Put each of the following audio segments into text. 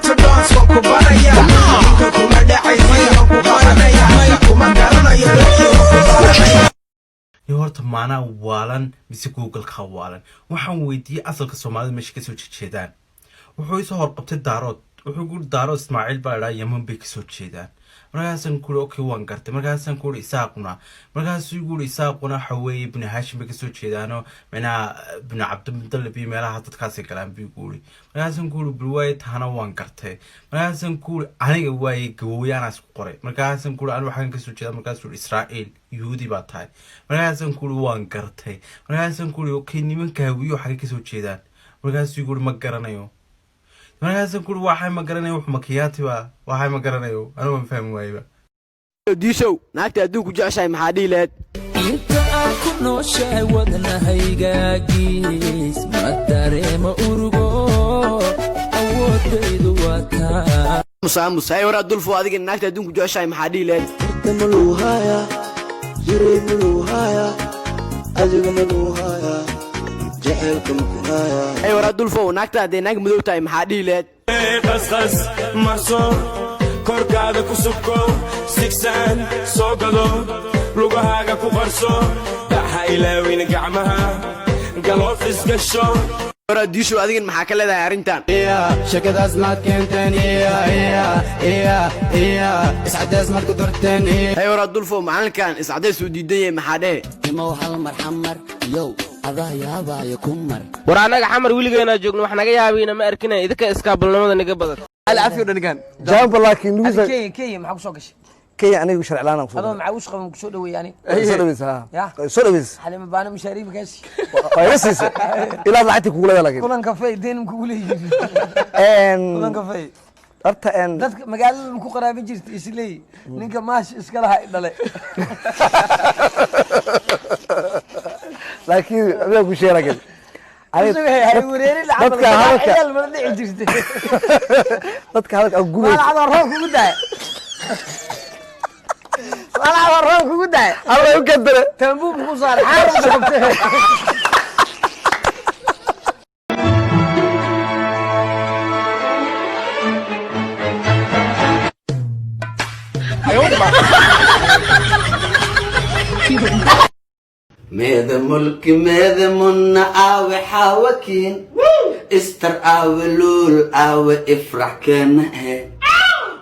to dance waan ku baraya ninka kuma dhacaysa waan ku qabanaya kuma garanayo laakiin waan ku baranaya horta maana waalan mise Google ka waalan waxaan weydiiyay asalka Soomaalida meesha ka soo jeedaan wuxuu isoo horqabtay daarood wuxuu ku daaro Ismaaciil baa Yemen bay ka soo jeedaan markaasan ku okay waan gartay markaasan ku isaaquna markaasuu ku isaaquna xawey ibn Hashim bay ka soo jeedaano mana ibn Abdulmuttalib iyo meelaha dadkaas galaan bi guuri markaasan ku bulwaay taana waan gartay markaasan ku aniga waay gawooyaan isku qoray markaasan ku aan waxaan ka soo jeedaa markaasuu Israa'iil Yuhudi baa tahay markaasan ku waan gartay markaasan ku okay nimanka wiyo xaq ka soo jeedaan markaasuu ku ma garanayo markaasan ku waxay ma garanayo wax makiyaati waxay ma garanayo anigu ma fahmin waayba diishow naagta adduunku jeceshahay maxaa dhiileed inta aan ku nooshahay wadnahaygaagis ma dareema urugo awoodaydu waa taa musa ay waraa dulfo adiga naagta adduunku jeceshahay maxaa dhiileed maluhaya jiray maluhaya adiga maluhaya jaceelka makuhaya ay waraa dulfo naagta hadday naag madow tahay maxaa dhiileed qasqas marso korkaada ku subko sigsan soo gado lugahaaga ku qarso ha ilaawin gacmaha galoofis gasho waraa diishow adigan maxaa ka leedahay arrintan shakadaas maad keenteen iscadays maad ku darteen ay waraa dulfo macalinkan iscadays uu diidan yahay maxaa dhehe imow hal mar xamar yow adaa yaabaayo ku mar war anaga xamar wiligeena joogno wax naga yaabayna ma arkinay idinka iskaabulnimada naga badan العافية ودنيكان جاوب لكن نوزا كي معك شو قش كي أنا يقول شرع لنا هذا معوش قبل شو دوي يعني سولويس ها سولويس حلم بانا مشاري بكاش يس إلى ضعتك ولا لكن كلن كافيه دين مكولي كلن كافيه أرتا إن ده مقال مكو قرابين جرت إسلي نينك ماش إسكالها إدلي لكن أبغى أقول شيء لكن dadka hadalka ugu weyn wala roon kugu daay wala roon kugu daay alla u kadare tambuub ku saar xaar sabtay ماذا ملك ماذا من آوي حاوكين استر آوي لول آوي افرح كان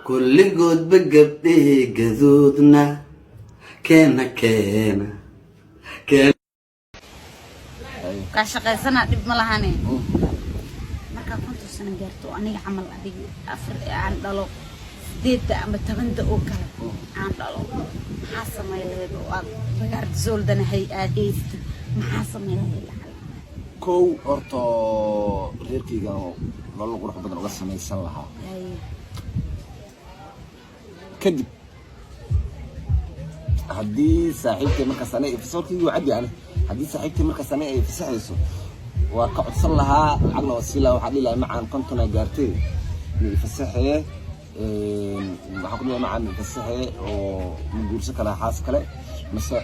كل جود بقبته جذودنا كان كاشقي سنة دب ملهاني مركا كنت سنة جرتو أنا عمل أدي عن دلو ديت أم تبند أوكل عن دلو حاسة ما يلهدو بقعد زول دنا هي آديست محاسة ما يلهدو كو أرتو غيركي قالوا والله قرح بدنا قصة ما يسلها كذب هدي صاحبتي مركز سنة في صوتي وعدي يعني هدي صاحبتي مركز سنة في سحيسو وقعد صلها العقل وسيلة وحدي لها معا كنتنا جارتي في السحية waxaan macaan fasaxay oo guursan kala xaas kale mase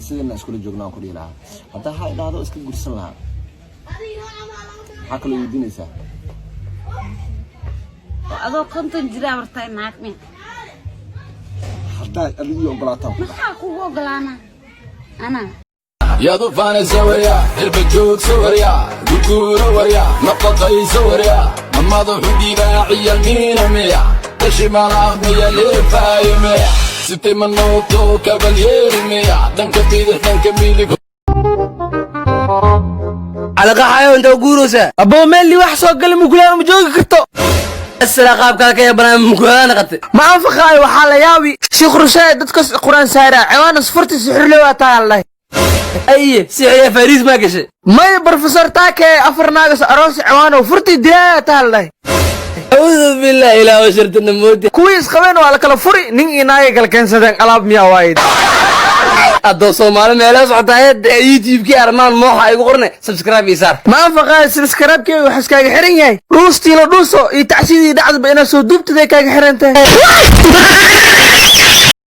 sidana isku joognaa ku dhiilaa hadaa ha ilaado iska guursan lahaa waxa kale uu dinaysa adoo konton jira martay naagme hadaa adigu ogolaataa maxaa ku ogolaana ana يا ضفان الزوريا البجوك سوريا دكور وريا نقطي سوريا أما ضحودي باعي المينا ميا تشمال عمية لفايميا ستي من نوتو كاباليري ميا دنك بيدح دنك ميلي على قحايا وانت وقوروسا أبو ميلي وحصو قل مقلان مجوك كرتو السلاقاب كاك يا بنا مقلان قطي ما أنفخاي وحالا ياوي شيخ رشايد دتكس القرآن سايرا عوان صفرتي سحر لواتا الله أيه سيحية فاريز ما قشي ما بروفيسور تاكي أفرناقص أروس عوانه وفرتي ديايا تالله أعوذ بالله إله وشرت النموت كويس خبينو على كلا فري نين إناي كلا كان سدن قلاب ميا وايد أدو صومالي ميلا سعطايد يوتيوب كي أرمان موحا يقورني سبسكرايب يسار ما أنفقا سبسكرايب كي وحس كاك حرين ياي روستي لدوسو يتعشيدي دعض بينا سو دوبت دي كاك حرين تاي